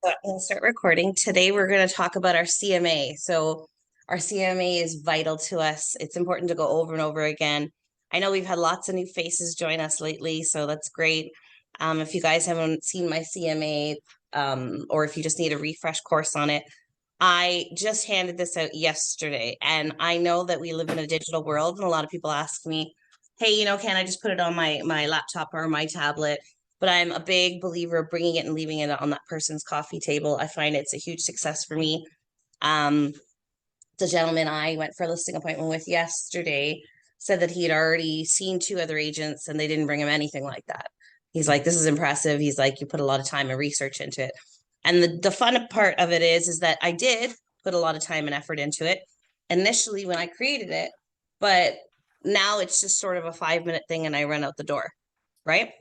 So I'm going to start recording. Today, we're going to talk about our CMA. So, our CMA is vital to us. It's important to go over and over again. I know we've had lots of new faces join us lately, so that's great. If you guys haven't seen my CMA, or if you just need a refresh course on it, I just handed this out yesterday. And I know that we live in a digital world, and a lot of people ask me, hey, can I just put it on my laptop or my tablet? But I'm a big believer of bringing it and leaving it on that person's coffee table. I find it's a huge success for me. Um, the gentleman I went for a listing appointment with yesterday said that he had already seen two other agents and they didn't bring him anything like that. He's like, this is impressive. He's like, you put a lot of time and research into it. And the fun part of it is that I did put a lot of time and effort into it initially when I created it, but now it's just sort of a 5-minute thing and I run out the door, right?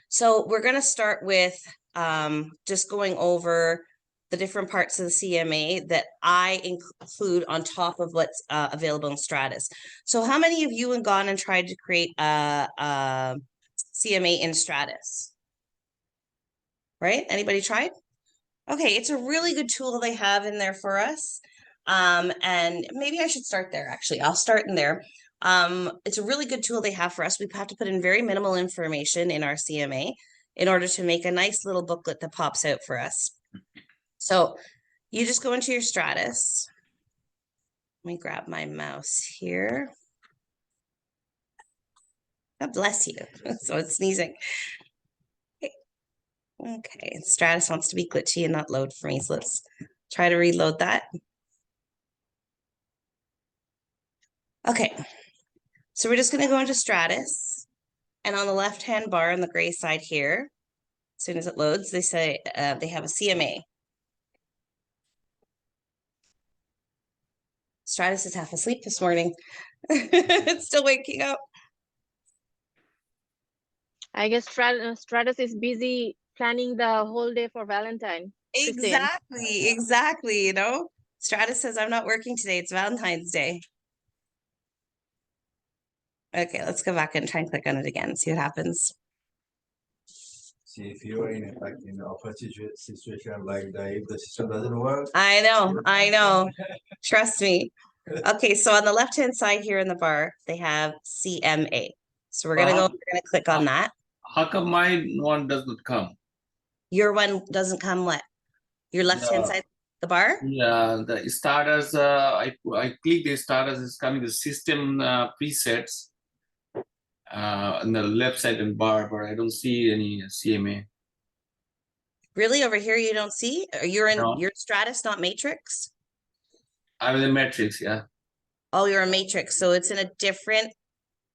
So we're going to start with just going over the different parts of the CMA that I include on top of what's available in Stratus. So how many of you have gone and tried to create a CMA in Stratus? Right? Anybody tried? Okay, it's a really good tool they have in there for us. And maybe I should start there, actually. I'll start in there. It's a really good tool they have for us. We have to put in very minimal information in our CMA in order to make a nice little booklet that pops out for us. So you just go into your Stratus. Let me grab my mouse here. God bless you. So it's sneezing. Okay, Stratus wants to be glitchy and not load for me. So let's try to reload that. Okay, so we're just going to go into Stratus. And on the left-hand bar on the gray side here, as soon as it loads, they say they have a CMA. Stratus is half asleep this morning. It's still waking up. I guess Stratus is busy planning the whole day for Valentine. Exactly. Stratus says, I'm not working today. It's Valentine's Day. Okay, let's go back and try and click on it again and see what happens. See, if you're in a awkward situation like that, if the system doesn't work. I know. Trust me. Okay, so on the left-hand side here in the bar, they have CMA. So we're gonna click on that. How come my one does not come? Your one doesn't come what? Your left-hand side, the bar? Yeah, the starters, I click the starters, it's coming the system presets on the left side and bar, but I don't see any CMA. Really? Over here you don't see? You're in No. your Stratus, not Matrix? I'm in the matrix, yeah. Oh, you're a Matrix. So it's in a different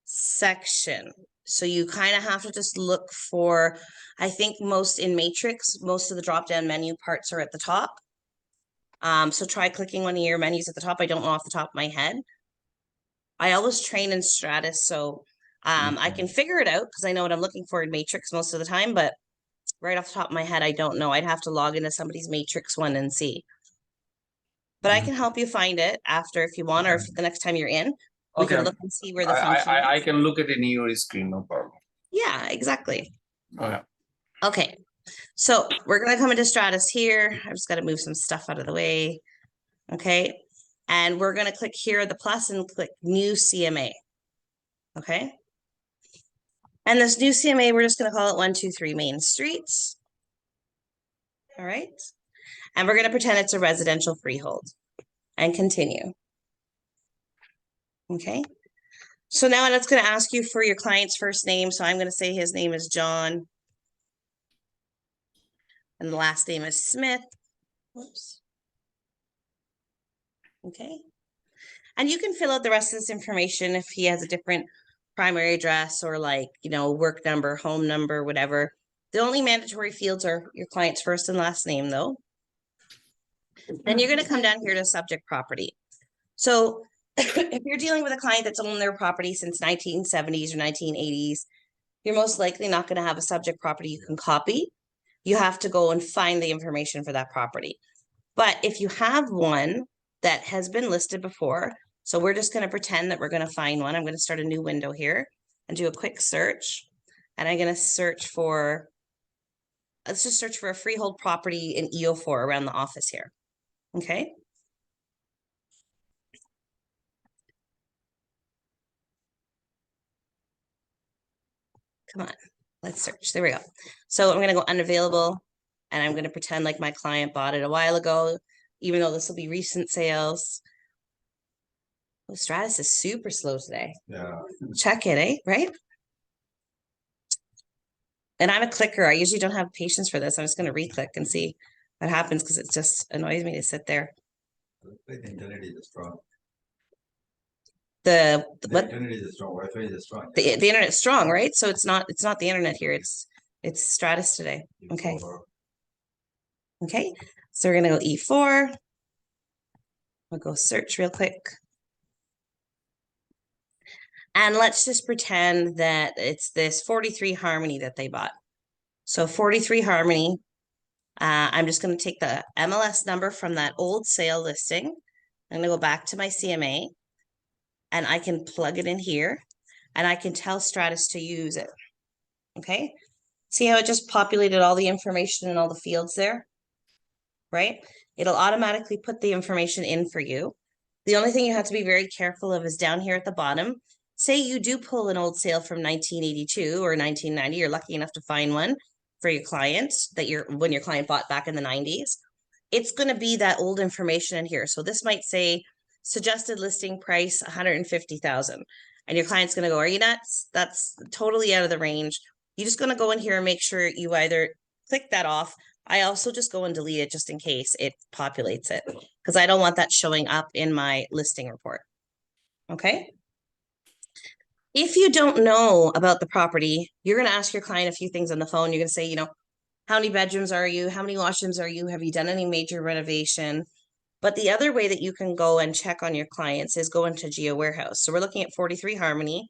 section. So you kind of have to just look for, I think most in Matrix, most of the drop-down menu parts are at the top. So try clicking one of your menus at the top. I don't know off the top of my head. I always train in Stratus, so I can figure it out because I know what I'm looking for in Matrix most of the time, but right off the top of my head, I don't know. I'd have to log into somebody's Matrix one and see. But I can help you find it after if you want, or if the next time you're in, we can look and see where the function is. I can look at it in your screen, no problem. Yeah, exactly. Oh, yeah. Okay, so we're going to come into Stratus here. I've just got to move some stuff out of the way. Okay, and we're going to click here the plus and click new CMA. Okay. And this new CMA, we're just going to call it 123 Main Street. All right. And we're going to pretend it's a residential freehold and continue. Okay. So now it's going to ask you for your client's first name. So I'm going to say his name is John. And the last name is Smith. Whoops. Okay. And you can fill out the rest of this information if he has a different primary address or work number, home number, whatever. The only mandatory fields are your client's first and last name though. Then you're going to come down here to subject property. So if you're dealing with a client that's owned their property since 1970s or 1980s, you're most likely not going to have a subject property you can copy. You have to go and find the information for that property. But if you have one that has been listed before, so we're just going to pretend that we're going to find one. I'm going to start a new window here and do a quick search. And I'm going to search for let's just search for a freehold property in EO4 around the office here. Okay. Come on, let's search. There we go. So I'm going to go unavailable and I'm going to pretend like my client bought it a while ago, even though this will be recent sales. Oh, Stratus is super slow today. Yeah. Check it, eh? Right? And I'm a clicker. I usually don't have patience for this. I'm just going to re-click and see what happens because it just annoys me to sit there. The internet is strong. The The what internet is strong. Wi-Fi is strong. the internet's strong, right? So it's not the internet here. It's Stratus today. Okay. Okay. So we're gonna go E4. We'll go search real quick. And let's just pretend that it's this 43 Harmony that they bought. So 43 Harmony, I'm just going to take the MLS number from that old sale listing. I'm going to go back to my CMA and I can plug it in here and I can tell Stratus to use it. Okay. See how it just populated all the information in all the fields there, right? It'll automatically put the information in for you. The only thing you have to be very careful of is down here at the bottom. Say you do pull an old sale from 1982 or 1990, you're lucky enough to find one for your client that when your client bought back in the 90s. It's going to be that old information in here. So this might say suggested listing price 150,000. And your client's going to go, are you nuts? That's totally out of the range. You're just going to go in here and make sure you either click that off. I also just go and delete it just in case it populates it because I don't want that showing up in my listing report. Okay. If you don't know about the property, you're going to ask your client a few things on the phone. You're going to say, how many bedrooms are you? How many washrooms are you? Have you done any major renovation? But the other way that you can go and check on your clients is go into Geo Warehouse. So we're looking at 43 Harmony.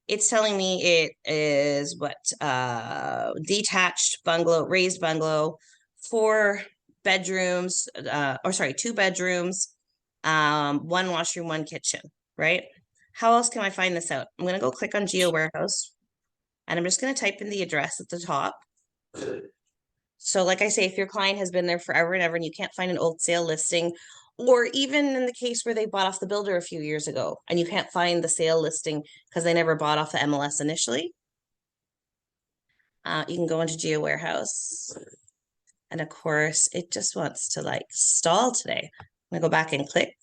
It's telling me it is detached bungalow, raised bungalow, 4 bedrooms, 2 bedrooms, 1 washroom, 1 kitchen, right? How else can I find this out? I'm going to go click on Geo Warehouse and I'm just going to type in the address at the top. So like I say, if your client has been there forever and ever and you can't find an old sale listing, or even in the case where they bought off the builder a few years ago and you can't find the sale listing because they never bought off the MLS initially, you can go into Geo Warehouse. And of course, it just wants to stall today. I'm gonna go back and click.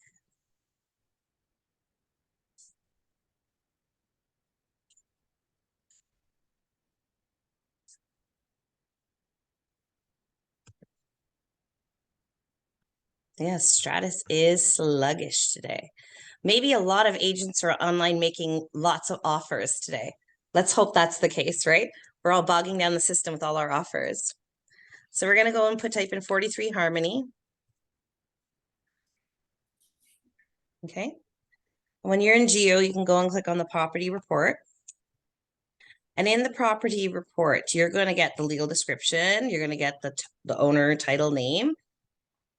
Yes, Stratus is sluggish today. Maybe a lot of agents are online making lots of offers today. Let's hope that's the case, right? We're all bogging down the system with all our offers. So we're going to go and type in 43 Harmony. Okay. When you're in Geo, you can go and click on the property report. And in the property report, you're going to get the legal description. You're going to get the owner title name.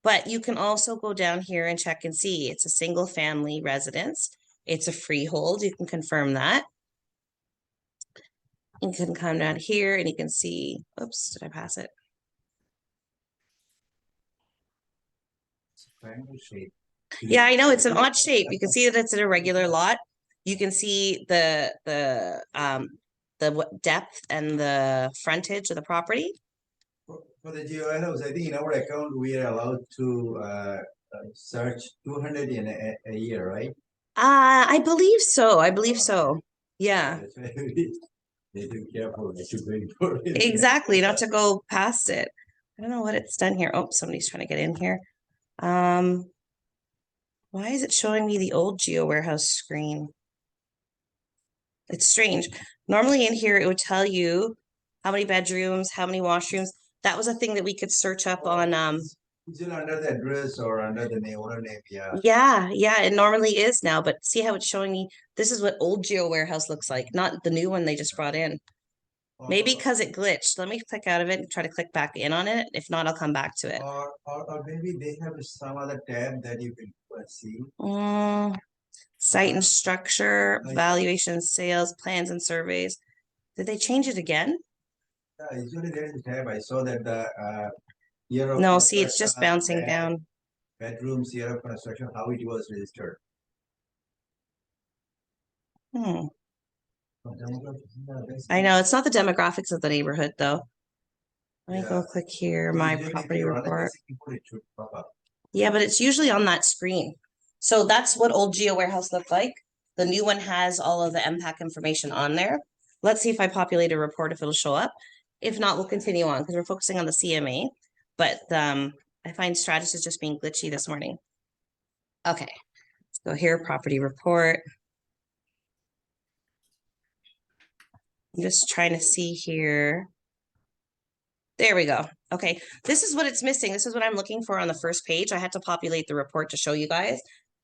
But you can also go down here and check and see it's a single family residence. It's a freehold. You can confirm that. You can come down here and you can see, oops, did I pass it? Triangle shape. Yeah, I know it's an odd shape. You can see that it's an irregular lot. You can see the depth and the frontage of the property. For the Geo Warehouse, I think in our account we are allowed to search 200 in a year, right? I believe so. I believe so. Yeah. That's why we need to be careful. We should wait for it. Exactly, not to go past it. I don't know what it's done here. Oh, somebody's trying to get in here. Why is it showing me the old Geo Warehouse screen? It's strange. Normally in here, it would tell you how many bedrooms, how many washrooms. That was a thing that we could search up on. Still under the address or under the name, owner name, yeah. Yeah, it normally is now, but see how it's showing me? This is what old Geo Warehouse looks like, not the new one they just brought in. Maybe because it glitched. Let me click out of it and try to click back in on it. If not, I'll come back to it. Or maybe they have some other tab that you can see. Site and structure, valuation, sales, plans and surveys. Did they change it again? Usually there is a tab. I saw that the year of No, see, it's just construction, bouncing down. bedrooms, year of construction, how it was registered. Hmm. I know, it's not the demographics of the neighborhood, though. Let me go Yeah. click here, So my usually if property you run a report. basic report, it should pop up. Yeah, but it's usually on that screen. So that's what old Geo Warehouse looked like. The new one has all of the MPAC information on there. Let's see if I populate a report, if it'll show up. If not, we'll continue on because we're focusing on the CMA. But I find Stratus is just being glitchy this morning. Okay, let's go here, property report. I'm just trying to see here. There we go. Okay, this is what it's missing. This is what I'm looking for on the first page. I had to populate the report to show you guys.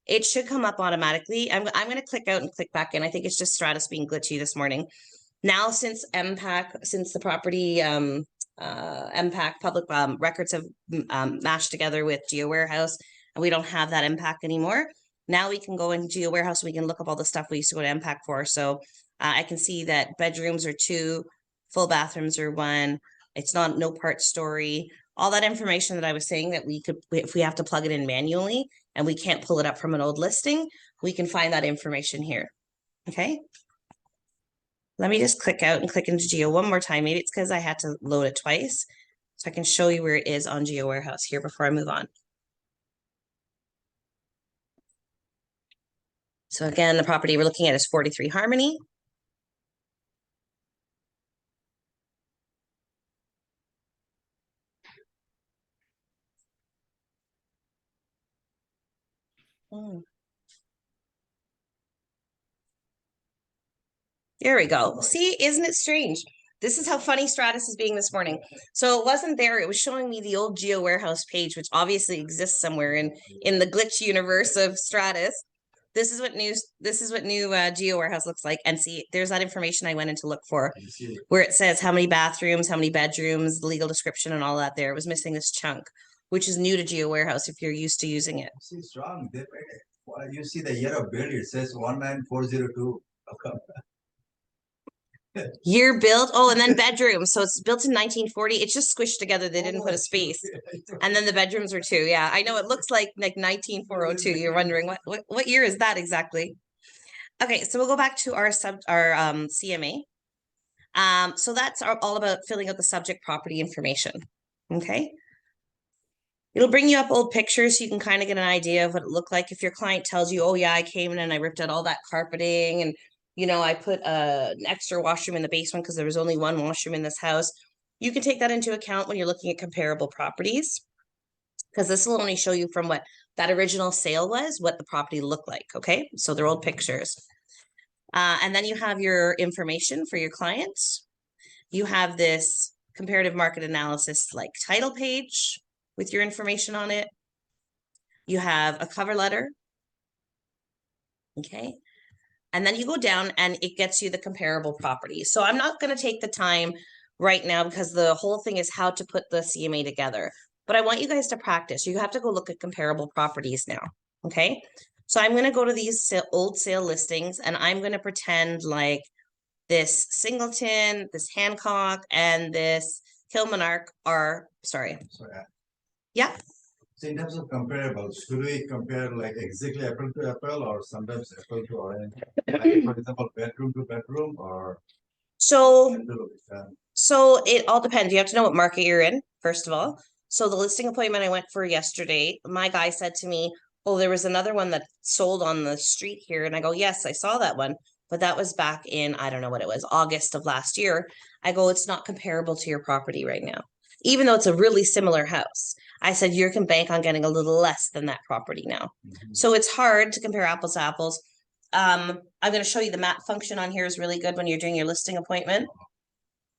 It should come up automatically. I'm going to click out and click back in. I think it's just Stratus being glitchy this morning. Now, since MPAC, since the property MPAC public records have mashed together with Geo Warehouse, and we don't have that MPAC anymore. Now we can go in Geo Warehouse. We can look up all the stuff we used to go to MPAC for. So I can see that bedrooms are 2, full bathrooms are 1. It's not no part story. All that information that I was saying that we could, if we have to plug it in manually and we can't pull it up from an old listing, we can find that information here. Okay. Let me just click out and click into Geo one more time. Maybe it's because I had to load it twice. So I can show you where it is on Geo Warehouse here before I move on. So again, the property we're looking at is 43 Harmony. There we go. See, isn't it strange? This is how funny Stratus is being this morning. So it wasn't there. It was showing me the old Geo Warehouse page, which obviously exists somewhere in the glitch universe of Stratus. This is what new Geo Warehouse looks like. And see, there's that information I went in to look for, where it says how many bathrooms, how many bedrooms, the legal description, and all that. There, it was missing this chunk, which is new to Geo Warehouse if you're used to using it. See, strong. They made it. Well, you see the year of build. It says 19402. Year built. Oh, and then bedrooms. So it's built in 1940. It's just squished together. They didn't put a space. And then the bedrooms are 2. Yeah, I know it looks like 19402. You're wondering what year is that exactly? Okay, so we'll go back to our CMA. So that's all about filling out the subject property information. Okay. It'll bring you up old pictures so you can kind of get an idea of what it looked like. If your client tells you, oh yeah, I came in and I ripped out all that carpeting and I put an extra washroom in the basement because there was only 1 washroom in this house. You can take that into account when you're looking at comparable properties, because this will only show you from what that original sale was, what the property looked like. Okay, so they're old pictures. And then you have your information for your clients. You have this comparative market analysis like title page with your information on it. You have a cover letter. Okay. And then you go down and it gets you the comparable properties. So I'm not going to take the time right now because the whole thing is how to put the CMA together. But I want you guys to practice. You have to go look at comparable properties now. Okay. So I'm going to go to these old sale listings and I'm going to pretend like this Singleton, this Hancock, and this Kilmarnock are, sorry. Yeah. So in terms of comparables, should we compare like exactly apple to apple or sometimes apple to orange? Like, for example, bedroom to bedroom or? So it all depends. You have to know what market you're in, first of all. So the listing appointment I went for yesterday, my guy said to me, oh, there was another one that sold on the street here. And I go, yes, I saw that one. But that was back in, I don't know what it was, August of last year. I go, it's not comparable to your property right now, even though it's a really similar house. I said, you can bank on getting a little less than that property now. So it's hard to compare apples to apples. I'm going to show you the map function on here is really good when you're doing your listing appointment.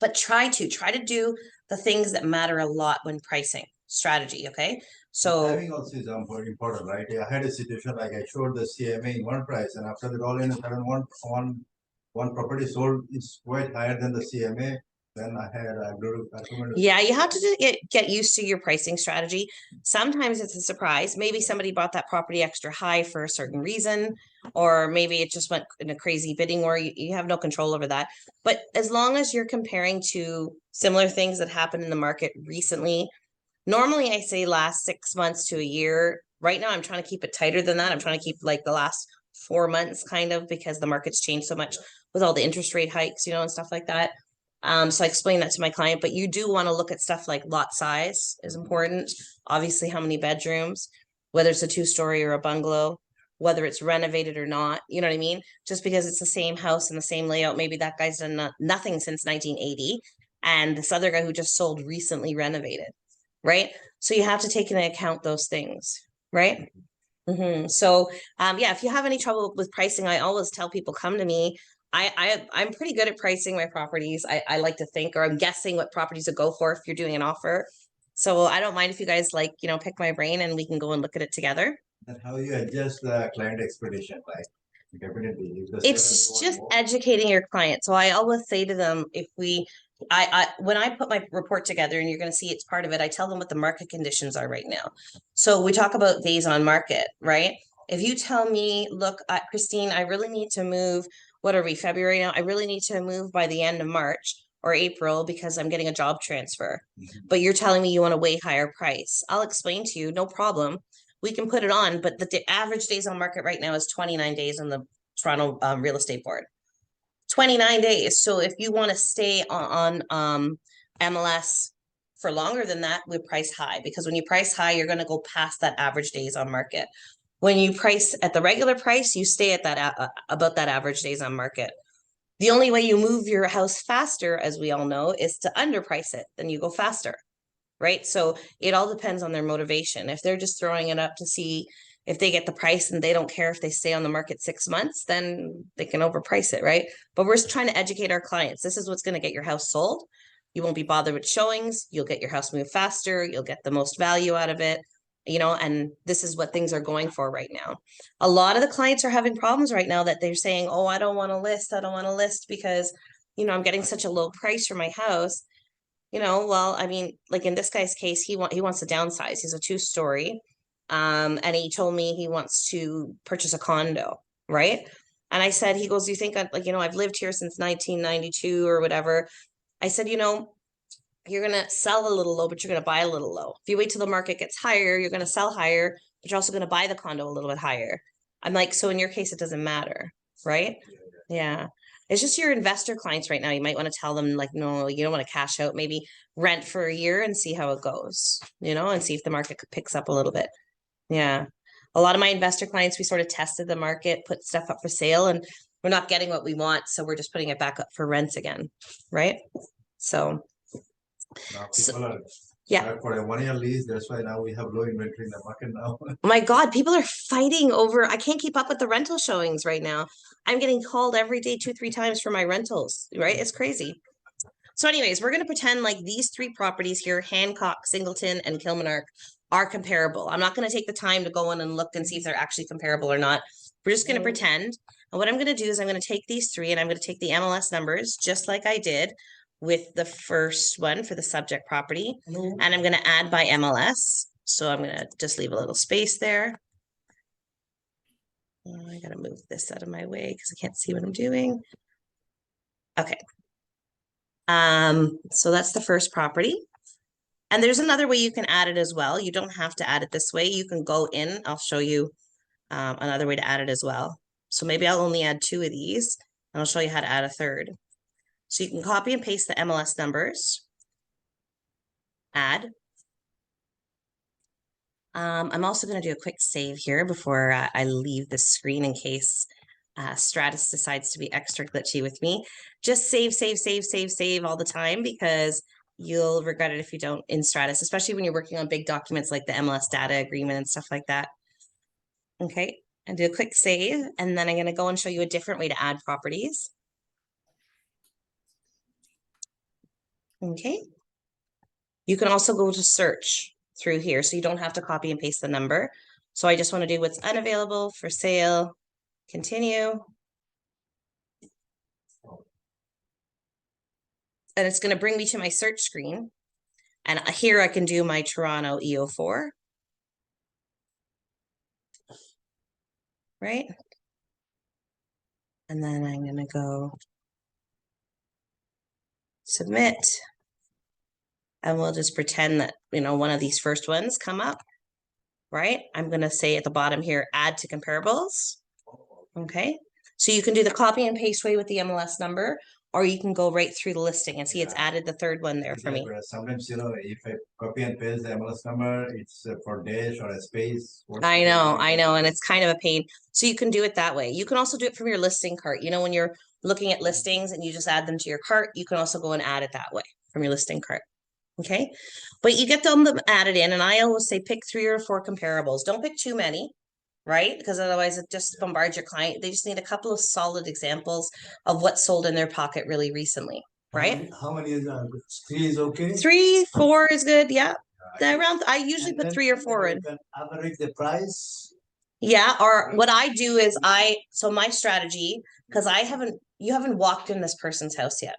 But try to do the things that matter a lot when pricing strategy. Okay. So timing also is important, right? I had a situation like I showed the CMA in one price, and after that, all in a sudden, one property sold is quite higher than the CMA. then I recommend. Yeah, you have to get used to your pricing strategy. Sometimes it's a surprise. Maybe somebody bought that property extra high for a certain reason, or maybe it just went in a crazy bidding war. You have no control over that. But as long as you're comparing to similar things that happened in the market recently, normally I say last 6 months to a year. Right now, I'm trying to keep it tighter than that. I'm trying to keep like the last 4 months kind of, because the market's changed so much with all the interest rate hikes, and stuff like that. So I explained that to my client, but you do want to look at stuff like lot size is important. Obviously, how many bedrooms, whether it's a 2-story or a bungalow, whether it's renovated or not, you know what I mean? Just because it's the same house and the same layout, maybe that guy's done nothing since 1980, and this other guy who just sold recently renovated, right? So you have to take into account those things, right? So yeah, if you have any trouble with pricing, I always tell people, come to me. I'm pretty good at pricing my properties. I like to think, or I'm guessing what properties to go for if you're doing an offer. So I don't mind if you guys pick my brain and we can go and look at it together. And how you adjust the client expectation, like definitely. If the seller It's want just more, educating your client. So I always say to them, when I put my report together, and you're going to see it's part of it, I tell them what the market conditions are right now. So we talk about days on market, right? If you tell me, look, Christine, I really need to move, what are we, February now? I really need to move by the end of March or April because I'm getting a job transfer. But you're telling me you want a way higher price. I'll explain to you, no problem. We can put it on, but the average days on market right now is 29 days on the Toronto Real Estate Board. 29 days. So if you want to stay on MLS for longer than that, we price high, because when you price high, you're going to go past that average days on market. When you price at the regular price, you stay at that about that average days on market. The only way you move your house faster, as we all know, is to underprice it. Then you go faster, right? So it all depends on their motivation. If they're just throwing it up to see if they get the price and they don't care if they stay on the market 6 months, then they can overprice it, right? But we're trying to educate our clients. This is what's going to get your house sold. You won't be bothered with showings. You'll get your house moved faster. You'll get the most value out of it, and this is what things are going for right now. A lot of the clients are having problems right now that they're saying, oh, I don't want to list. I don't want to list because, I'm getting such a low price for my house. Well, I mean, like in this guy's case, he wants to downsize. He's a 2-story. And he told me he wants to purchase a condo, right? And I said, he goes, you think I've lived here since 1992 or whatever. I said, you're going to sell a little low, but you're going to buy a little low. If you wait till the market gets higher, you're going to sell higher, but you're also going to buy the condo a little bit higher. I'm like, so in your case, it doesn't matter, right? Yeah. It's just your investor clients right now. You might want to tell them no, you don't want to cash out, maybe rent for a year and see how it goes, and see if the market picks up a little bit. Yeah. A lot of my investor clients, we sort of tested the market, put stuff up for sale, and we're not getting what we want. So we're just putting it back up for rent again. Right. So. now people are Yeah. for a 1-year lease. That's why now we have low inventory in the market now. Oh my God, people are fighting over, I can't keep up with the rental showings right now. I'm getting called every day 2-3 times for my rentals, right? It's crazy. So anyways, we're going to pretend like these 3 properties here, Hancock, Singleton, and Kilmarnock, are comparable. I'm not going to take the time to go in and look and see if they're actually comparable or not. We're just going to pretend. And what I'm going to do is I'm going to take these 3 and I'm going to take the MLS numbers, just like I did with the first one for the subject property. And I'm going to add by MLS. So I'm going to just leave a little space there. Oh, I got to move this out of my way because I can't see what I'm doing. Okay. So that's the first property. And there's another way you can add it as well. You don't have to add it this way. You can go in. I'll show you another way to add it as well. So maybe I'll only add 2 of these and I'll show you how to add a third. So you can copy and paste the MLS numbers. Add. I'm also going to do a quick save here before I leave the screen in case Stratus decides to be extra glitchy with me. Just save all the time, because you'll regret it if you don't in Stratus, especially when you're working on big documents like the MLS data agreement and stuff like that. Okay, and do a quick save, and then I'm going to go and show you a different way to add properties. Okay. You can also go to search through here, so you don't have to copy and paste the number. So I just want to do what's unavailable, for sale, continue. and it's going to bring me to my search screen. And here I can do my Toronto EO4. Right? And then I'm going to go submit. And we'll just pretend that, one of these first ones come up, right? I'm going to say at the bottom here, add to comparables. Okay. So you can do the copy and paste way with the MLS number, or you can go right through the listing and see it's added the third one there for me. Sometimes, if I copy and paste the MLS number, it's for dash or a space. I know, and it's kind of a pain. So you can do it that way. You can also do it from your listing cart. When you're looking at listings and you just add them to your cart, you can also go and add it that way from your listing cart. Okay. But you get them added in, and I always say pick 3 or 4 comparables. Don't pick too many, right? Because otherwise it just bombards your client. They just need a couple of solid examples of what sold in their pocket really recently, right? How many is 3 is okay? 3, 4 is good. Yeah. I usually And put then 3 or 4 in. you can average the price. Yeah, or what I do is so my strategy, because you haven't walked in this person's house yet,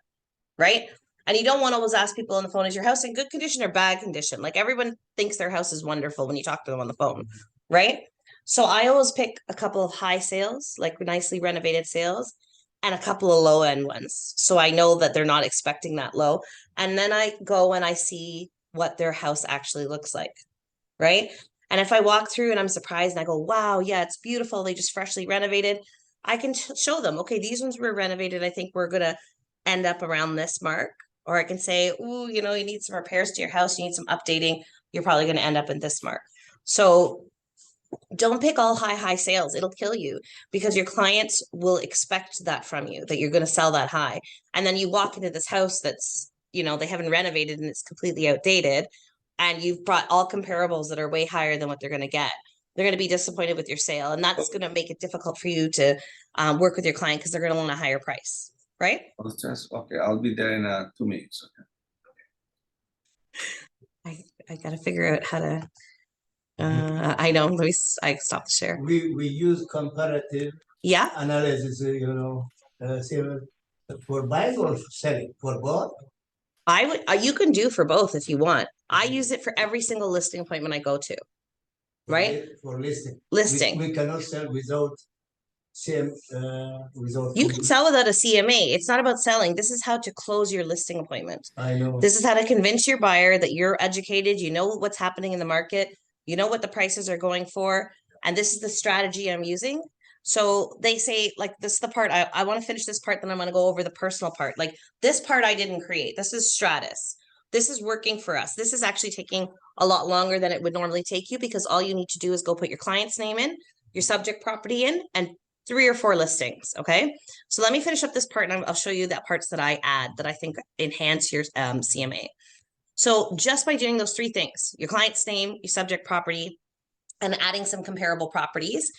right? And you don't want to always ask people on the phone, is your house in good condition or bad condition? Like everyone thinks their house is wonderful when you talk to them on the phone, right? So I always pick a couple of high sales, like nicely renovated sales, and a couple of low end ones. So I know that they're not expecting that low. And then I go and I see what their house actually looks like, right? And if I walk through and I'm surprised and I go, wow, yeah, it's beautiful. They just freshly renovated. I can show them, okay, these ones were renovated. I think we're going to end up around this mark. Or I can say, ooh, you need some repairs to your house. You need some updating. You're probably going to end up in this mark. So don't pick all high sales. It'll kill you because your clients will expect that from you, that you're going to sell that high. And then you walk into this house that's, they haven't renovated and it's completely outdated. And you've brought all comparables that are way higher than what they're going to get. They're going to be disappointed with your sale. And that's going to make it difficult for you to work with your client because they're going to want a higher price, right? Okay, I'll be there in 2 minutes. Okay. I got to figure out how to, I know, I stop the share. We use comparative Yeah, analysis, say, for buying or selling, for both. I would, you can do for both if you want. I use it for every single listing appointment I go to, right? For listing. Listing. We cannot sell without without. You can sell without a CMA. It's not about selling. This is how to close your listing appointment. I know. This is how to convince your buyer that you're educated, you know what's happening in the market, you know what the prices are going for, and this is the strategy I'm using. So they say, like, this is the part, I want to finish this part, then I'm going to go over the personal part. Like, this part I didn't create. This is Stratus. This is working for us. This is actually taking a lot longer than it would normally take you because all you need to do is go put your client's name in, your subject property in, and 3 or 4 listings. Okay. So let me finish up this part and I'll show you that parts that I add that I think enhance your CMA. So just by doing those 3 things, your client's name, your subject property, and adding some comparable properties,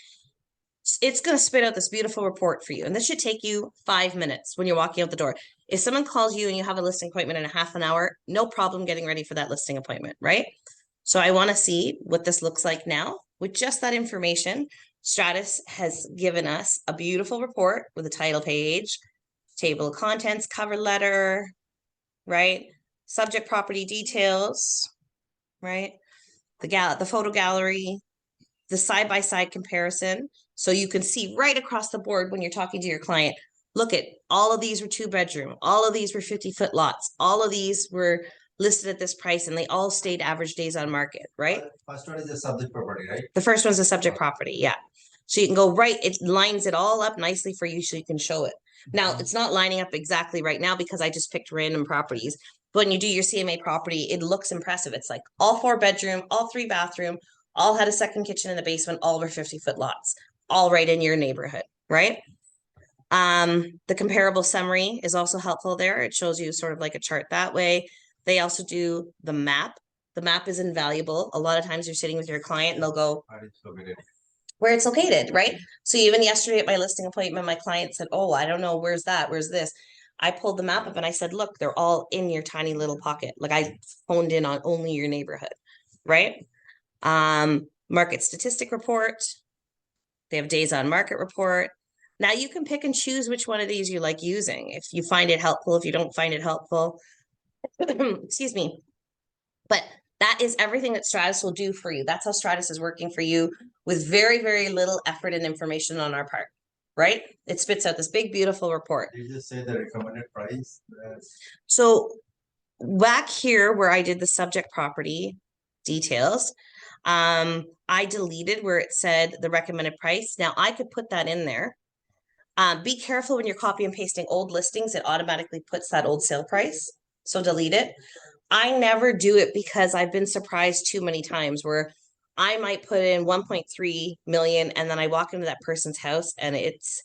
it's going to spit out this beautiful report for you. And this should take you 5 minutes when you're walking out the door. If someone calls you and you have a listing appointment in a half an hour, no problem getting ready for that listing appointment, right? So I want to see what this looks like now. With just that information, Stratus has given us a beautiful report with a title page, table of contents, cover letter, right? Subject property details, right? The photo gallery, the side-by-side comparison. So you can see right across the board when you're talking to your client, look at all of these were 2-bedroom, all of these were 50-foot lots, all of these were listed at this price and they all stayed average days on market, right? First one is the subject property, right? The first one's the subject property, yeah. So you can go right, it lines it all up nicely for you so you can show it. Now, it's not lining up exactly right now because I just picked random properties. But when you do your CMA property, it looks impressive. It's like all 4-bedroom, all 3-bathroom, all had a second kitchen in the basement, all were 50-foot lots, all right in your neighborhood, right? The comparable summary is also helpful there. It shows you sort of like a chart that way. They also do the map. The map is invaluable. A lot of times you're sitting with your client and they'll go, where it's located, right? So even yesterday at my listing appointment, my client said, oh, I don't know, where's that? Where's this? I pulled the map up and I said, look, they're all in your tiny little pocket. Like I honed in on only your neighborhood, right? Market statistic report. They have days on market report. Now you can pick and choose which one of these you like using. If you find it helpful, if you don't find it helpful, excuse me. But that is everything that Stratus will do for you. That's how Stratus is working for you with very, very little effort and information on our part, right? It spits out this big, beautiful report. You just say the recommended price. So back here where I did the subject property details, I deleted where it said the recommended price. Now I could put that in there. Be careful when you're copy and pasting old listings, it automatically puts that old sale price. So delete it. I never do it because I've been surprised too many times where I might put in 1.3 million and then I walk into that person's house and it's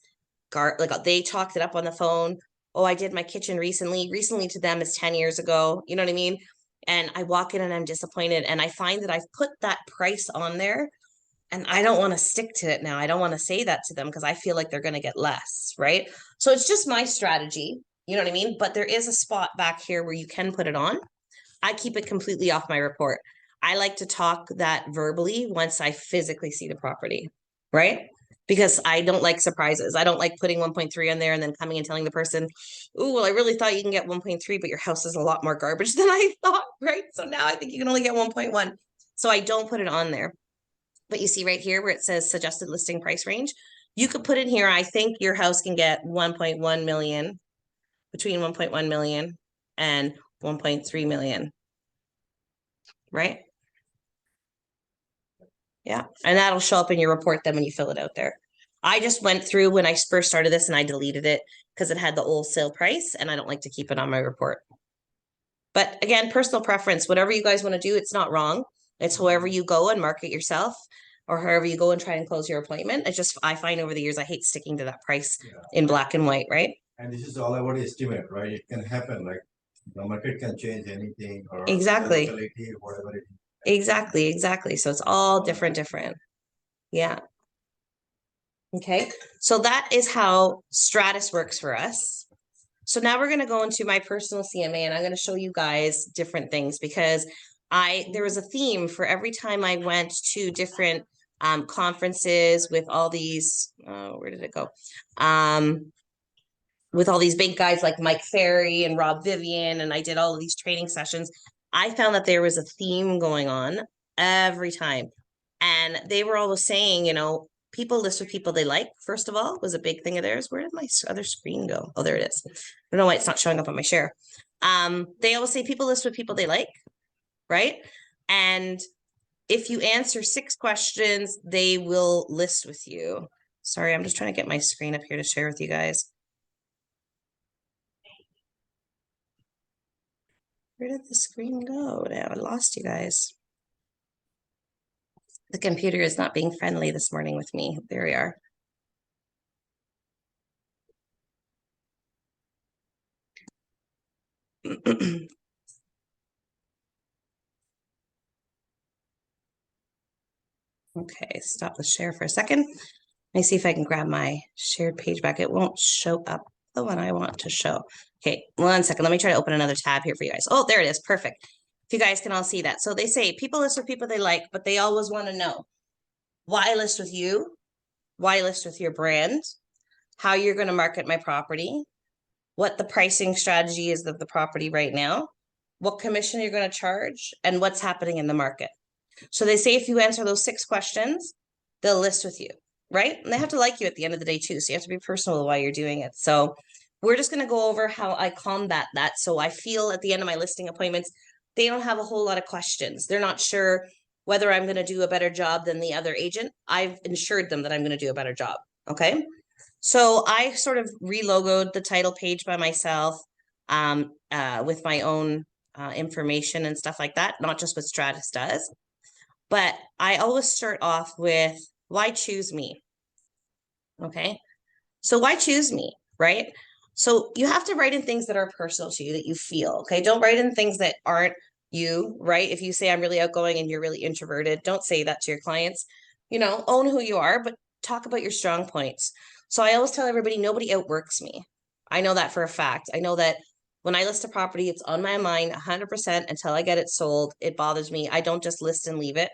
like they talked it up on the phone. Oh, I did my kitchen recently. Recently to them is 10 years ago. You know what I mean? And I walk in and I'm disappointed. And I find that I've put that price on there and I don't want to stick to it now. I don't want to say that to them because I feel like they're going to get less, right? So it's just my strategy. You know what I mean? But there is a spot back here where you can put it on. I keep it completely off my report. I like to talk that verbally once I physically see the property, right? Because I don't like surprises. I don't like putting 1.3 on there and then coming and telling the person, oh, well, I really thought you can get 1.3, but your house is a lot more garbage than I thought, right? So now I think you can only get 1.1. So I don't put it on there. But you see right here where it says suggested listing price range, you could put in here, I think your house can get 1.1 million, between 1.1 million and 1.3 million, right? Yeah, and that'll show up in your report then when you fill it out there. I just went through when I first started this and I deleted it because it had the old sale price and I don't like to keep it on my report. But again, personal preference, whatever you guys want to do, it's not wrong. It's however you go and market yourself or however you go and try and close your appointment. It's just, I find over the years, I hate sticking to that price in black and white, right? And this is all about estimate, right? It can happen, like the market can change anything or Exactly. locality, whatever it is. Exactly. So it's all different. Yeah. Okay, so that is how Stratus works for us. So now we're going to go into my personal CMA and I'm going to show you guys different things because there was a theme for every time I went to different conferences with all these, where did it go? With all these big guys like Mike Ferry and Rob Vivian, and I did all of these training sessions. I found that there was a theme going on every time. And they were always saying, you know, people list with people they like, first of all, was a big thing of theirs. Where did my other screen go? Oh, there it is. I don't know why it's not showing up on my share. They always say people list with people they like, right? And if you answer 6 questions, they will list with you. Sorry, I'm just trying to get my screen up here to share with you guys. Where did the screen go? Now I lost you guys. The computer is not being friendly this morning with me. There we are. Okay, stop the share for a second. Let me see if I can grab my shared page back. It won't show up the one I want to show. Okay, 1 second. Let me try to open another tab here for you guys. Oh, there it is. Perfect. If you guys can all see that. So they say people list with people they like, but they always want to know why list with you, why list with your brand, how you're going to market my property, what the pricing strategy is of the property right now, what commission you're going to charge, and what's happening in the market. So they say if you answer those 6 questions, they'll list with you, right? And they have to like you at the end of the day too. So you have to be personal while you're doing it. So we're just going to go over how I combat that. So I feel at the end of my listing appointments, they don't have a whole lot of questions. They're not sure whether I'm going to do a better job than the other agent. I've assured them that I'm going to do a better job. Okay. So I sort of relogoed the title page by myself with my own information and stuff like that, not just what Stratus does. But I always start off with, why choose me? Okay. So why choose me, right? So you have to write in things that are personal to you, that you feel, okay? Don't write in things that aren't you, right? If you say I'm really outgoing and you're really introverted, don't say that to your clients. You know, own who you are, but talk about your strong points. So I always tell everybody, nobody outworks me. I know that for a fact. I know that when I list a property, it's on my mind 100% until I get it sold. It bothers me. I don't just list and leave it.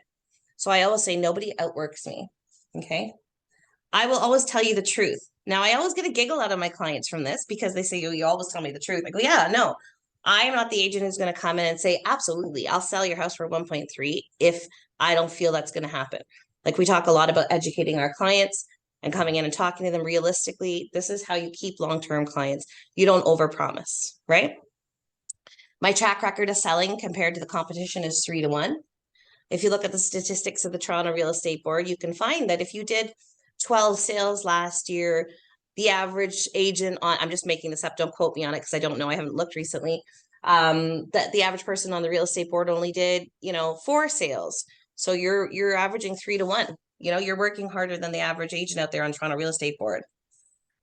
So I always say nobody outworks me. Okay. I will always tell you the truth. Now, I always get a giggle out of my clients from this because they say, you always tell me the truth. I go, yeah, no, I'm not the agent who's going to come in and say, absolutely, I'll sell your house for 1.3 if I don't feel that's going to happen. Like we talk a lot about educating our clients and coming in and talking to them realistically. This is how you keep long-term clients. You don't overpromise, right? My track record of selling compared to the competition is 3 to 1. If you look at the statistics of the Toronto Real Estate Board, you can find that if you did 12 sales last year, the average agent on, I'm just making this up, don't quote me on it because I don't know, I haven't looked recently, that the average person on the real estate board only did, 4 sales. So you're averaging 3 to 1. You're working harder than the average agent out there on Toronto Real Estate Board.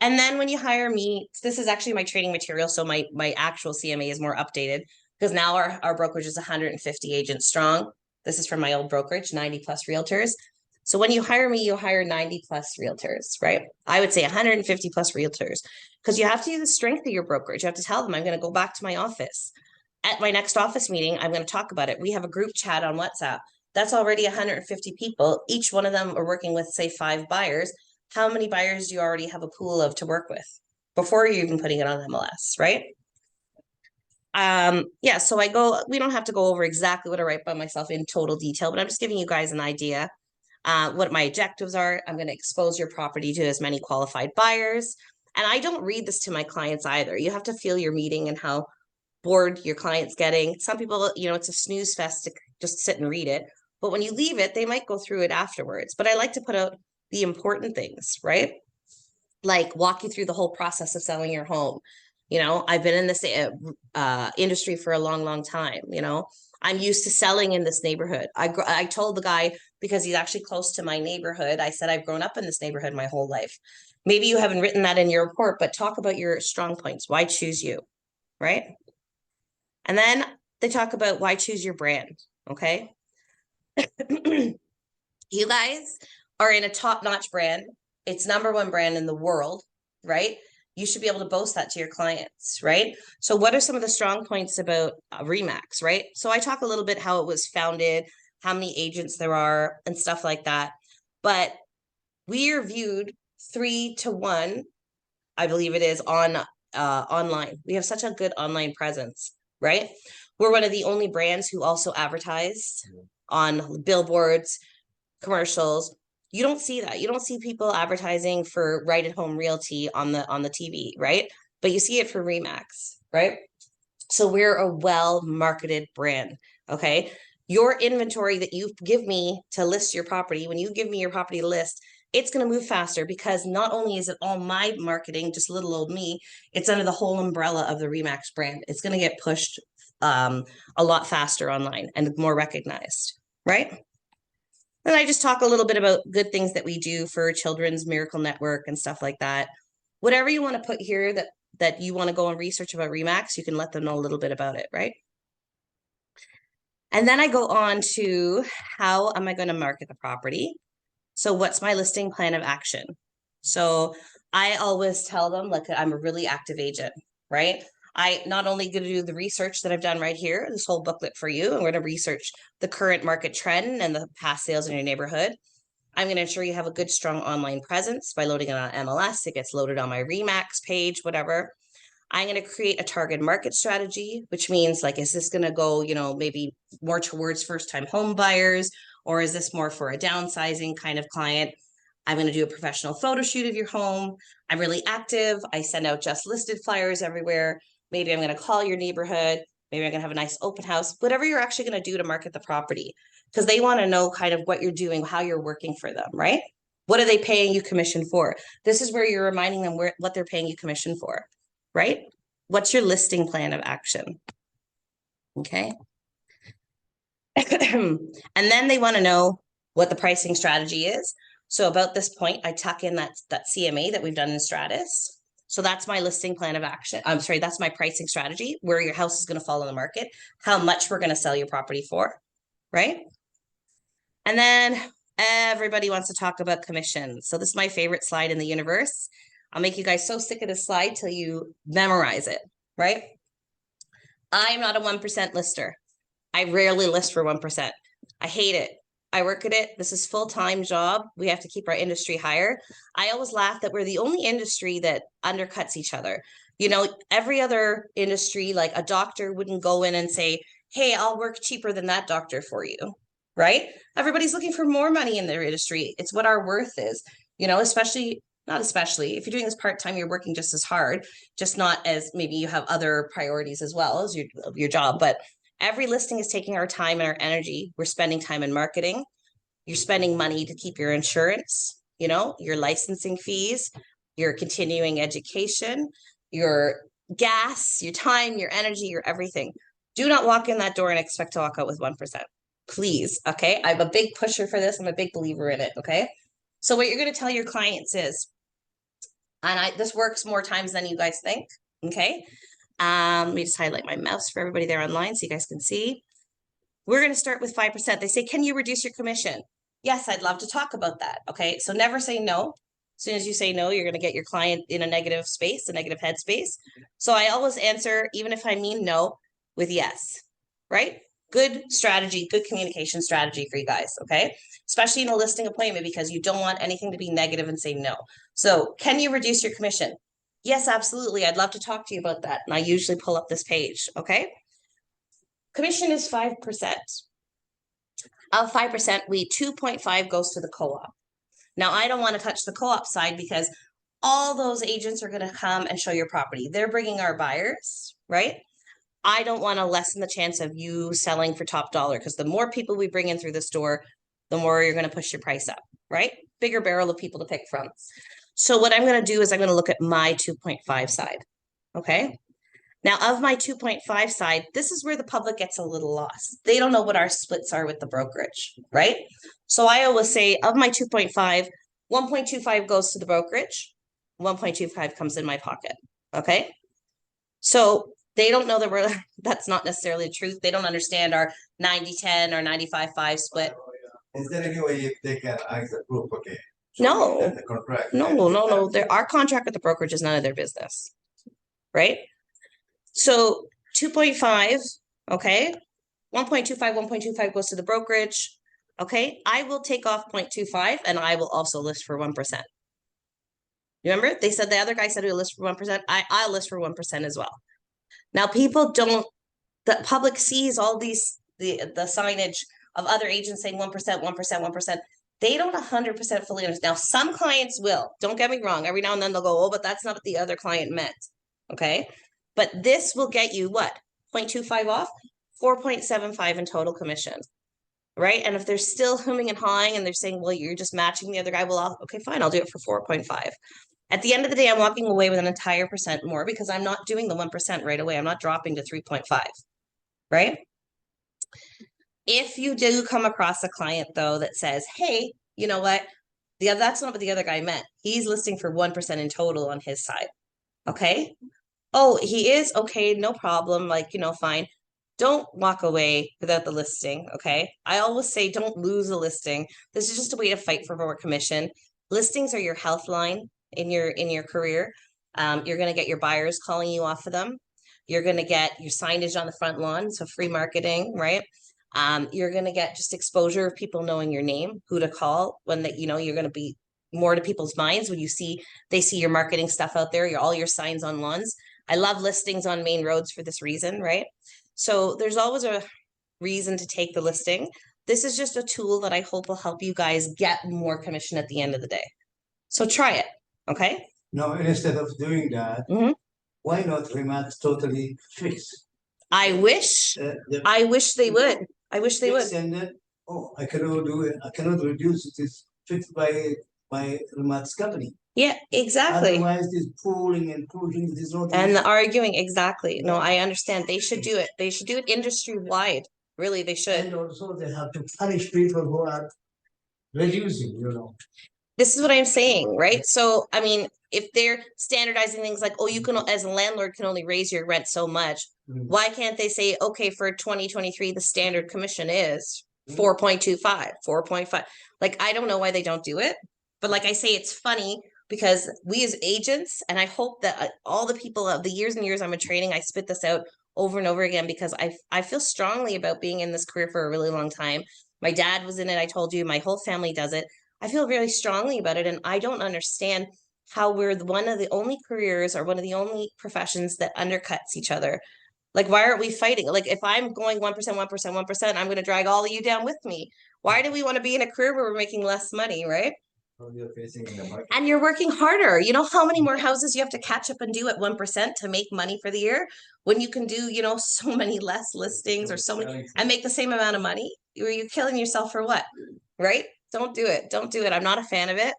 And then when you hire me, this is actually my training material, so my actual CMA is more updated because now our brokerage is 150 agents strong. This is from my old brokerage, 90 plus realtors. So when you hire me, you hire 90 plus realtors, right? I would say 150 plus realtors because you have to use the strength of your brokerage. You have to tell them, I'm going to go back to my office. At my next office meeting, I'm going to talk about it. We have a group chat on WhatsApp. That's already 150 people. Each one of them are working with, say, 5 buyers. How many buyers do you already have a pool of to work with before you're even putting it on MLS, right? Yeah, so we don't have to go over exactly what I write by myself in total detail, but I'm just giving you guys an idea what my objectives are. I'm going to expose your property to as many qualified buyers. And I don't read this to my clients either. You have to feel your meeting and how bored your client's getting. Some people, it's a snooze fest to just sit and read it. But when you leave it, they might go through it afterwards. But I like to put out the important things, right? Like walk you through the whole process of selling your home. I've been in this industry for a long, long time. I'm used to selling in this neighborhood. I told the guy, because he's actually close to my neighborhood, I said, I've grown up in this neighborhood my whole life. Maybe you haven't written that in your report, but talk about your strong points. Why choose you, right? And then they talk about why choose your brand, okay? You guys are in a top-notch brand. It's #1 brand in the world, right? You should be able to boast that to your clients, right? So what are some of the strong points about RE/MAX, right? So I talk a little bit how it was founded, how many agents there are and stuff like that. But we are viewed 3 to 1, I believe it is, on online. We have such a good online presence, right? We're one of the only brands who also advertise on billboards, commercials. You don't see that. You don't see people advertising for Right at Home Realty on the TV, right? But you see it for RE/MAX, right? So we're a well-marketed brand, okay? Your inventory that you give me to list your property, when you give me your property list, it's going to move faster because not only is it all my marketing, just little old me, it's under the whole umbrella of the RE/MAX brand. It's going to get pushed a lot faster online and more recognized, right? And I just talk a little bit about good things that we do for Children's Miracle Network and stuff like that. Whatever you want to put here that you want to go and research about RE/MAX, you can let them know a little bit about it, right? And then I go on to how am I going to market the property? So what's my listing plan of action? So I always tell them, like, I'm a really active agent, right? I not only going to do the research that I've done right here, this whole booklet for you, and we're going to research the current market trend and the past sales in your neighborhood. I'm going to ensure you have a good, strong online presence by loading it on MLS. It gets loaded on my RE/MAX page, whatever. I'm going to create a target market strategy, which means, like, is this going to go, maybe more towards first-time home buyers, or is this more for a downsizing kind of client? I'm going to do a professional photo shoot of your home. I'm really active. I send out just listed flyers everywhere. Maybe I'm going to call your neighborhood. Maybe I'm going to have a nice open house, whatever you're actually going to do to market the property, because they want to know kind of what you're doing, how you're working for them, right? What are they paying you commission for? This is where you're reminding them what they're paying you commission for, right? What's your listing plan of action? Okay. And then they want to know what the pricing strategy is. So about this point, I tuck in that CMA that we've done in Stratus. So that's my listing plan of action. I'm sorry, that's my pricing strategy, where your house is going to fall in the market, how much we're going to sell your property for, right? And then everybody wants to talk about commission. So this is my favorite slide in the universe. I'll make you guys so sick of this slide till you memorize it, right? I'm not a 1% lister. I rarely list for 1%. I hate it. I work at it. This is full-time job. We have to keep our industry higher. I always laugh that we're the only industry that undercuts each other. You know, every other industry, like a doctor wouldn't go in and say, hey, I'll work cheaper than that doctor for you, right? Everybody's looking for more money in their industry. It's what our worth is, you know, especially, not especially, if you're doing this part-time, you're working just as hard, just not as maybe you have other priorities as well as your job. But every listing is taking our time and our energy. We're spending time in marketing. You're spending money to keep your insurance, you know, your licensing fees, your continuing education, your gas, your time, your energy, your everything. Do not walk in that door and expect to walk out with 1%. Please, okay? I'm a big pusher for this. I'm a big believer in it, okay? So what you're going to tell your clients is, and this works more times than you guys think, okay? Let me just highlight my mouse for everybody there online so you guys can see. We're going to start with 5%. They say, can you reduce your commission? Yes, I'd love to talk about that. Okay. So never say no. As soon as you say no, you're going to get your client in a negative space, a negative headspace. So I always answer, even if I mean no, with yes, right? Good strategy, good communication strategy for you guys. Okay. Especially in a listing appointment, because you don't want anything to be negative and say no. So can you reduce your commission? Yes, absolutely. I'd love to talk to you about that. And I usually pull up this page. Okay. Commission is 5%. Of 5%, 2.5 goes to the co-op. Now, I don't want to touch the co-op side because all those agents are going to come and show your property. They're bringing our buyers, right? I don't want to lessen the chance of you selling for top dollar, because the more people we bring in through the store, the more you're going to push your price up, right? Bigger barrel of people to pick from. So what I'm going to do is I'm going to look at my 2.5 side, okay? Now, of my 2.5 side, this is where the public gets a little lost. They don't know what our splits are with the brokerage, right? So I always say, of my 2.5, 1.25 goes to the brokerage, 1.25 comes in my pocket, okay? So they don't know that that's not necessarily the truth. They don't understand our 90-10 or 95-5 split. Is there any way if they can ask the proof, okay? No. And the contract. No. Our contract with the brokerage is none of their business, right? So 2.5, okay? 1.25, 1.25 goes to the brokerage, okay? I will take off 0.25 and I will also list for 1%. Remember, they said the other guy said he'll list for 1%. I'll list for 1% as well. Now, people don't, the public sees all these, the signage of other agents saying 1%, 1%, 1%. They don't 100% fully understand. Now, some clients will, don't get me wrong. Every now and then they'll go, oh, but that's not what the other client meant, okay? But this will get you what? 0.25 off, 4.75 in total commission, right? And if they're still humming and hawing and they're saying, well, you're just matching the other guy, well, okay, fine, I'll do it for 4.5. At the end of the day, I'm walking away with an entire percent more because I'm not doing the 1% right away. I'm not dropping to 3.5, right? If you do come across a client, though, that says, hey, you know what? That's not what the other guy meant. He's listing for 1% in total on his side, okay? Oh, he is? Okay, no problem. Like, you know, fine. Don't walk away without the listing, okay? I always say don't lose a listing. This is just a way to fight for more commission. Listings are your health line in your career. You're going to get your buyers calling you off of them. You're going to get your signage on the front lawn, so free marketing, right? You're going to get just exposure of people knowing your name, who to call when that, you know, you're going to be more to people's minds when they see your marketing stuff out there, all your signs on lawns. I love listings on main roads for this reason, right? So there's always a reason to take the listing. This is just a tool that I hope will help you guys get more commission at the end of the day. So try it, okay? No, instead of doing that, why not rematch totally fixed? I wish they would. I wish they would. And then, oh, I cannot do it. I cannot reduce it. It's fixed by rematch company. Yeah, exactly. Otherwise, this pulling and pushing, this not. And the arguing, exactly. No, I understand. They should do it. They should do it industry wide. Really, they should. And also, they have to punish people who are reducing, you know. This is what I'm saying, right? So, I mean, if they're standardizing things like, oh, you can, as a landlord, can only raise your rent so much. Why can't they say, okay, for 2023, the standard commission is 4.25, 4.5? Like, I don't know why they don't do it. But like I say, it's funny because we as agents, and I hope that all the people of the years and years I'm in training, I spit this out over and over again because I feel strongly about being in this career for a really long time. My dad was in it. I told you, my whole family does it. I feel really strongly about it. And I don't understand how we're one of the only careers or one of the only professions that undercuts each other. Like, why aren't we fighting? Like, if I'm going 1%, 1%, 1%, I'm going to drag all of you down with me. Why do we want to be in a career where we're making less money, right? What you're facing in the market. And you're working harder. You know how many more houses you have to catch up and do at 1% to make money for the year when you can do, so many less listings or so many and make the same amount of money? You're killing yourself for what? Right? Don't do it. Don't do it. I'm not a fan of it.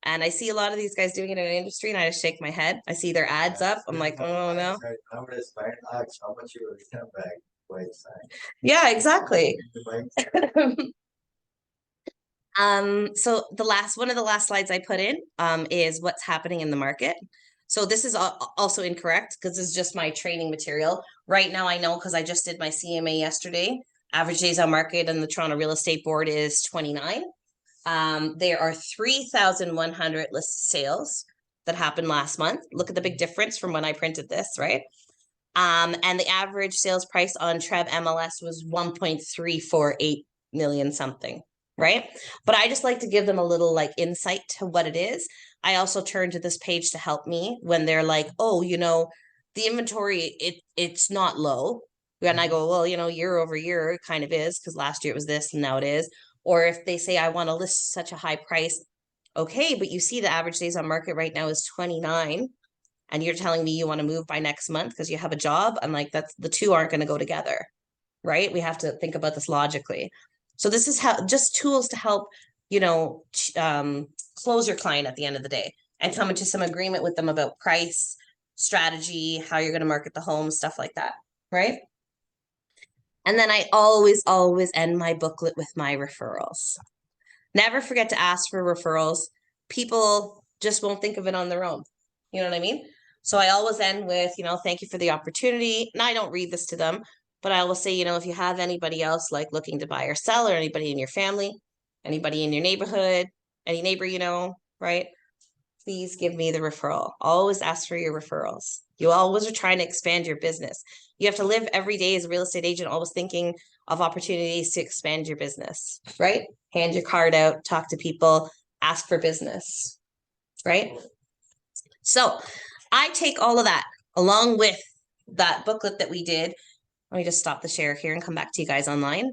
And I see a lot of these guys doing it in the industry and I just shake my head. I see their ads up. I'm like, oh no. Nowadays, client asks how much you will return back by sign. Yeah, exactly. The buying So one of the last slides I put in is what's happening in the market. So this is also incorrect because this is just my training material. Right now I know because I just did my CMA yesterday. Average days on market and the Toronto Real Estate Board is 29. There are 3,100 listed sales that happened last month. Look at the big difference from when I printed this, right? And the average sales price on Trev MLS was 1.348 million something, right? But I just like to give them a little like insight to what it is. I also turn to this page to help me when they're like, oh, the inventory, it's not low. And I go, well, year over year, it kind of is because last year it was this and now it is. Or if they say, I want to list such a high price, okay, but you see the average days on market right now is 29 and you're telling me you want to move by next month because you have a job. I'm like, that's the two aren't going to go together, right? We have to think about this logically. So this is how just tools to help, close your client at the end of the day and come into some agreement with them about price, strategy, how you're going to market the home, stuff like that, right? And then I always end my booklet with my referrals. Never forget to ask for referrals. People just won't think of it on their own. You know what I mean? So I always end with, thank you for the opportunity. And I don't read this to them, but I will say, if you have anybody else like looking to buy or sell or anybody in your family, anybody in your neighborhood, any neighbor, right? Please give me the referral. Always ask for your referrals. You always are trying to expand your business. You have to live every day as a real estate agent, always thinking of opportunities to expand your business, right? Hand your card out, talk to people, ask for business, right? So I take all of that along with that booklet that we did. Let me just stop the share here and come back to you guys online.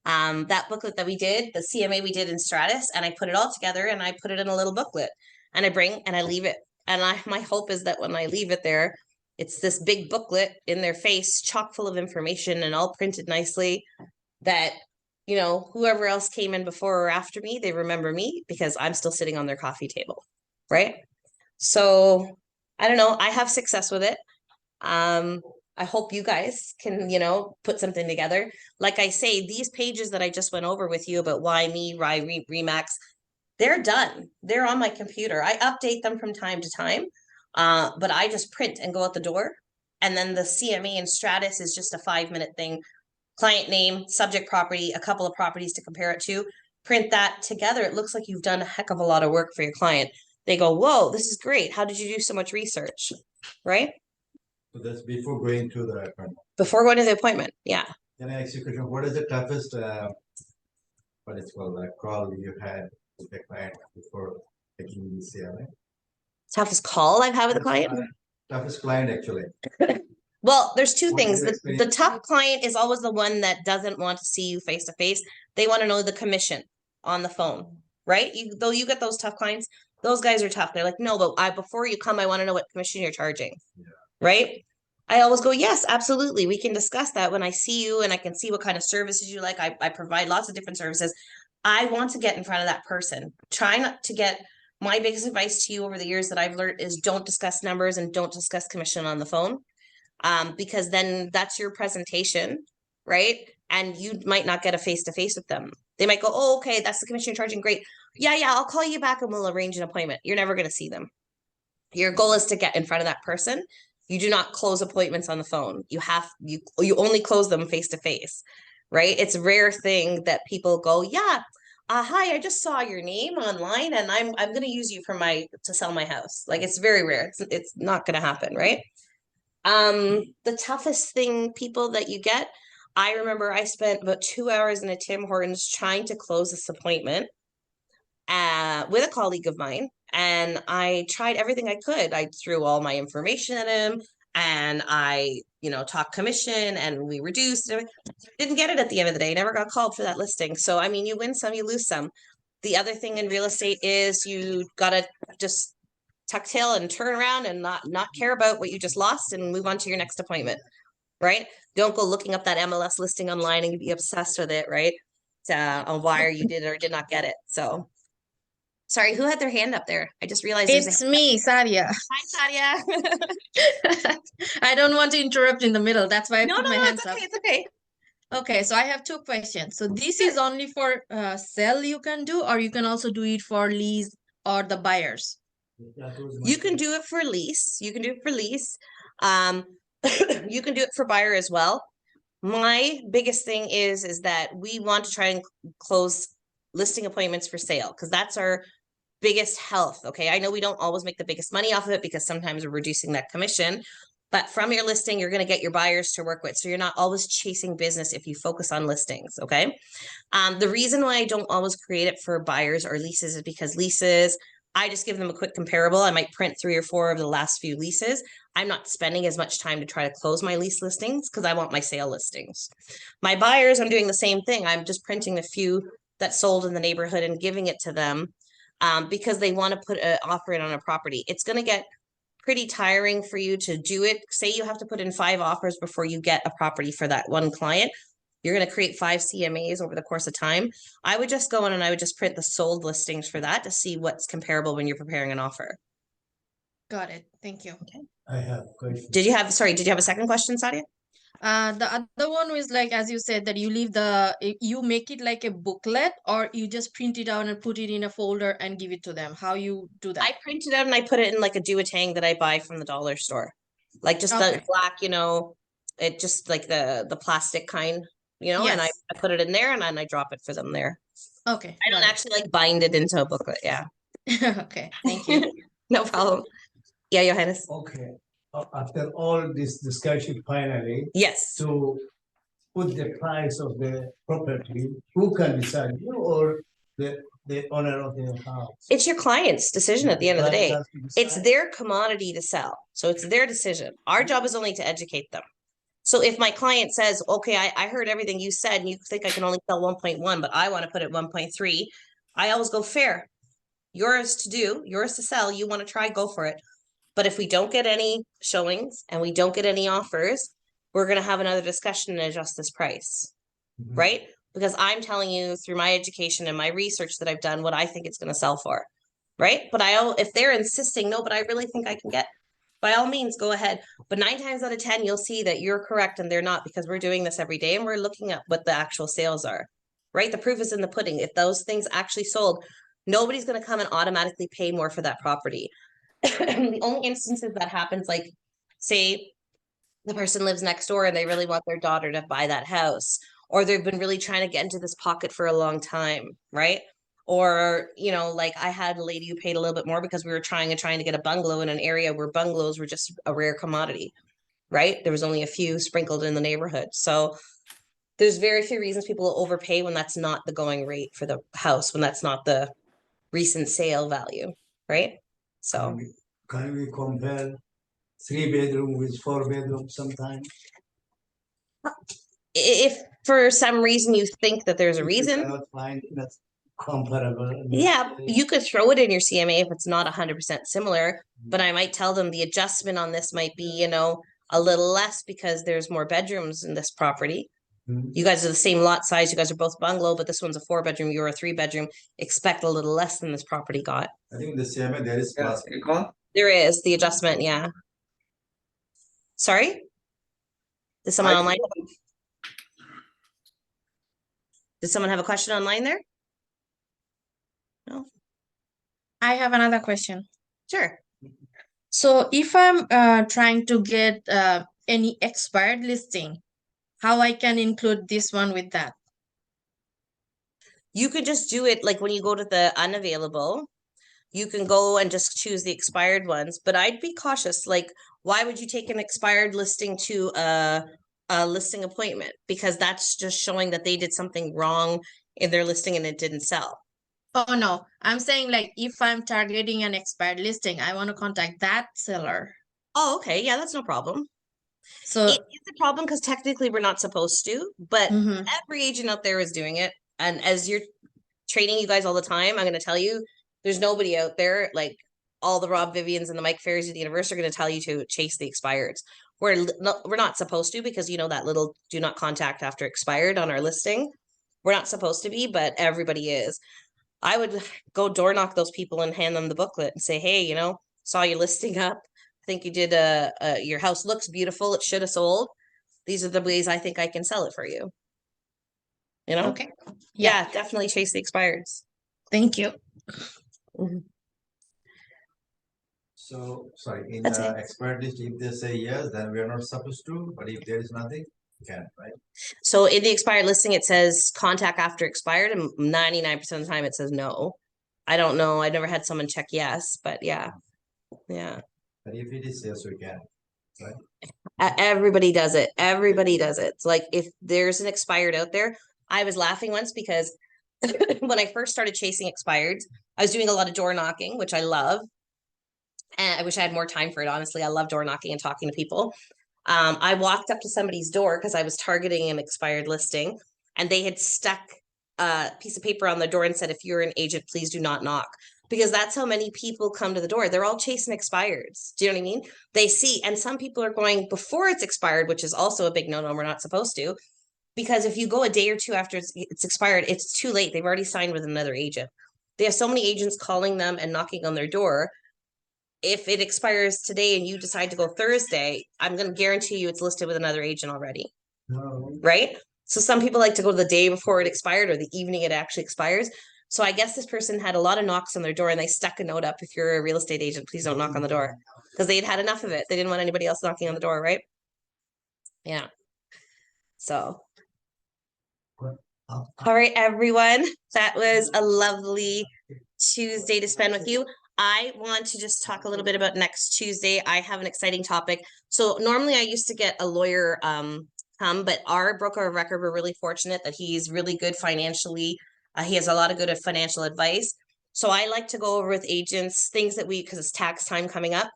That booklet that we did, the CMA we did in Stratus, and I put it all together and I put it in a little booklet and I bring and I leave it. And my hope is that when I leave it there, it's this big booklet in their face, chock full of information and all printed nicely that, whoever else came in before or after me, they remember me because I'm still sitting on their coffee table, right? So I don't know, I have success with it. I hope you guys can, put something together. Like I say, these pages that I just went over with you about why me, Remax, they're done. They're on my computer. I update them from time to time, but I just print and go out the door. And then the CMA and Stratus is just a 5-minute thing. Client name, subject property, a couple of properties to compare it to. Print that together. It looks like you've done a heck of a lot of work for your client. They go, whoa, this is great. How did you do so much research? Right? So that's before going to the appointment. Before going to the appointment. Yeah. Can I ask you a question? What is the toughest, what it's called, call you had with the client before taking the CMA? Toughest call I've had with a client? Toughest client, actually. Well, there's two What things. is your The experience? tough client is always the one that doesn't want to see you face to face. They want to know the commission on the phone, right? Though you get those tough clients, those guys are tough. They're like, no, but before you come, I want to know what commission you're charging. Yeah. Right? I always go, yes, absolutely. We can discuss that when I see you and I can see what kind of services you like. I provide lots of different services. I want to get in front of that person. Try not to get my biggest advice to you over the years that I've learned is don't discuss numbers and don't discuss commission on the phone. Because then that's your presentation, right? And you might not get a face-to-face with them. They might go, oh, okay, that's the commission you're charging. Great. Yeah, I'll call you back and we'll arrange an appointment. You're never going to see them. Your goal is to get in front of that person. You do not close appointments on the phone. You only close them face-to-face, right? It's a rare thing that people go, yeah, hi, I just saw your name online and I'm going to use you to sell my house. Like it's very rare. It's not going to happen, right? The toughest thing, people that you get, I remember I spent about 2 hours in a Tim Hortons trying to close this appointment with a colleague of mine. And I tried everything I could. I threw all my information at him and I, talked commission and we reduced. Didn't get it at the end of the day. Never got called for that listing. So, I mean, you win some, you lose some. The other thing in real estate is you got to just tuck tail and turn around and not care about what you just lost and move on to your next appointment, right? Don't go looking up that MLS listing online and be obsessed with it, right? On why you did or did not get it. So, sorry, who had their hand up there? I just realized there's It's me, Sadia. Hi, Sadia. I don't want to interrupt in the middle. That's why I No, put no, my no, hands it's up. okay. It's okay. Okay, so I have two questions. So this is only for sell you can do, or you can also do it for lease or the buyers. That was my You can question. do it for lease. You can do it for lease. You can do it for buyer as well. My biggest thing is that we want to try and close listing appointments for sale because that's our biggest health. Okay. I know we don't always make the biggest money off of it because sometimes we're reducing that commission, but from your listing, you're going to get your buyers to work with. So you're not always chasing business if you focus on listings. Okay. The reason why I don't always create it for buyers or leases is because leases, I just give them a quick comparable. I might print 3 or 4 of the last few leases. I'm not spending as much time to try to close my lease listings because I want my sale listings. My buyers, I'm doing the same thing. I'm just printing a few that sold in the neighborhood and giving it to them because they want to put an offer in on a property. It's going to get pretty tiring for you to do it. Say you have to put in 5 offers before you get a property for that one client. You're going to create 5 CMAs over the course of time. I would just go in and I would just print the sold listings for that to see what's comparable when you're preparing an offer. Got it. Thank you. I have a question. Did you have a second question, Sadia? The other one was like, as you said, that you leave you make it like a booklet, or you just print it out and put it in a folder and give it to them. How you do that? I print it out and I put it in like a do-a-tang that I buy from the dollar store. Like just Okay. the black, it just like the plastic kind, and I Yes. put it in there and then I drop it for them there. Okay. I don't got actually like bind it into a booklet. Yeah. it. Okay. Thank you. No problem. Yeah, Johannes. Okay, after all this discussion, finally, Yes. to put the price of the property, who can decide, you or the owner of the house? It's your client's decision at the end of the Client day. has to It's decide? their commodity to sell. So it's their decision. Our job is only to educate them. So if my client says, okay, I heard everything you said and you think I can only sell 1.1, but I want to put it 1.3, I always go fair. Yours to do, yours to sell. You want to try, go for it. But if we don't get any showings and we don't get any offers, we're going to have another discussion and adjust this price, Mhm. right? Because I'm telling you through my education and my research that I've done what I think it's going to sell for, right? But if they're insisting, no, but I really think I can get, by all means, go ahead. But 9 times out of 10, you'll see that you're correct and they're not because we're doing this every day and we're looking at what the actual sales are, right? The proof is in the pudding. If those things actually sold, nobody's going to come and automatically pay more for that property. The only instances that happens, like say the person lives next door and they really want their daughter to buy that house, or they've been really trying to get into this pocket for a long time, right? Or, like I had a lady who paid a little bit more because we were trying to get a bungalow in an area where bungalows were just a rare commodity, right? There was only a few sprinkled in the neighborhood. So there's very few reasons people will overpay when that's not the going rate for the house, when that's not the recent sale value, right? So Can we compare 3 bedroom with 4 bedroom sometime? if for some reason you think that there's a If you reason, cannot find that's comparable. yeah, you could throw it in your CMA if it's not 100% similar, but I might tell them the adjustment on this might be, a little less because there's more bedrooms in this property. Mhm. You guys are the same lot size, you guys are both bungalow, but this one's a 4-bedroom, you're a 3-bedroom. Expect a little less than this property got. I think the CMA there is Yeah, plus. you call? There is the adjustment, yeah. Sorry? Did someone I- online? Did someone have a question online there? No? I have another question. Sure. So if I'm trying to get any expired listing, how I can include this one with that? You could just do it like when you go to the unavailable, you can go and just choose the expired ones, but I'd be cautious. Like, why would you take an expired listing to a listing appointment because that's just showing that they did something wrong in their listing and it didn't sell. Oh no, I'm saying like if I'm targeting an expired listing, I want to contact that seller. Oh, okay. Yeah, that's no problem. So It is a problem because technically we're not supposed to, but mhm. every agent out there is doing it. And as you're training you guys all the time, I'm going to tell you, there's nobody out there like all the Rob Vivians and the Mike Ferries of the universe are going to tell you to chase the expireds. We're not supposed to because you know that little do not contact after expired on our listing. We're not supposed to be, but everybody is. I would go door knock those people and hand them the booklet and say, hey, you know, saw your listing up. I think you did your house looks beautiful. It should have sold. These are the ways I think I can sell it for you. You know? Okay. Yeah. Yeah, definitely chase the expireds. Thank you. So, sorry, in That's the it. expired list, if they say yes, then we are not supposed to, but if there is nothing, we can, right? So in the expired listing, it says contact after expired, and 99% of the time it says no. I don't know. I never had someone check yes, but yeah. Yeah. But if it is yes, we can. Everybody does it. Everybody does it. It's like if there's an expired out there, I was laughing once because when I first started chasing expireds, I was doing a lot of door knocking, which I love. And I wish I had more time for it. Honestly, I love door knocking and talking to people. I walked up to somebody's door because I was targeting an expired listing, and they had stuck a piece of paper on the door and said, if you're an agent, please do not knock. Because that's how many people come to the door. They're all chasing expireds. Do you know what I mean? They see, and some people are going before it's expired, which is also a big no-no. We're not supposed to. Because if you go a day or two after it's expired, it's too late. They've already signed with another agent. They have so many agents calling them and knocking on their door. If it expires today and you decide to go Thursday, I'm going to guarantee you it's listed with another agent already. No. Right? So some people like to go the day before it expired or the evening it actually expires. So I guess this person had a lot of knocks on their door and they stuck a note up. If you're a real estate agent, please don't knock on the door because they'd had enough of it. They didn't want anybody else knocking on the door, right? Yeah. So, all right, everyone. That was a lovely Tuesday to spend with you. I want to just talk a little bit about next Tuesday. I have an exciting topic. So normally I used to get a lawyer come, but our broker of record, we're really fortunate that he's really good financially. He has a lot of good financial advice. So I like to go over with agents things that because it's tax time coming up,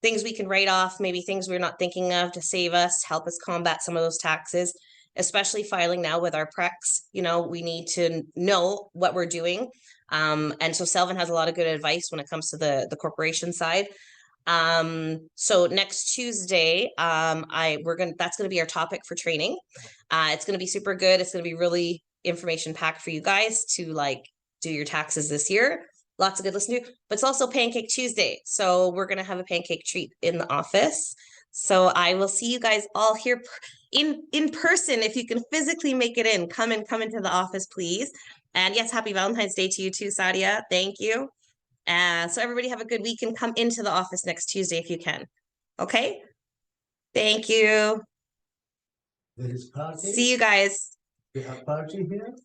things we can write off, maybe things we're not thinking of to save us, help us combat some of those taxes, especially filing now with our precs. You know, we need to know what we're doing. And so Selvin has a lot of good advice when it comes to the corporation side. So next Tuesday, that's gonna be our topic for training. It's gonna be super good. It's gonna be really information packed for you guys to like do your taxes this year. Lots of good listening, but it's also Pancake Tuesday. So we're gonna have a pancake treat in the office. So I will see you guys all here in person. If you can physically make it in, come into the office, please. And yes, happy Valentine's Day to you too, Sadia. Thank you. So everybody have a good week and come into the office next Tuesday if you can. Okay? Thank you. There is party. See you guys. We have party here.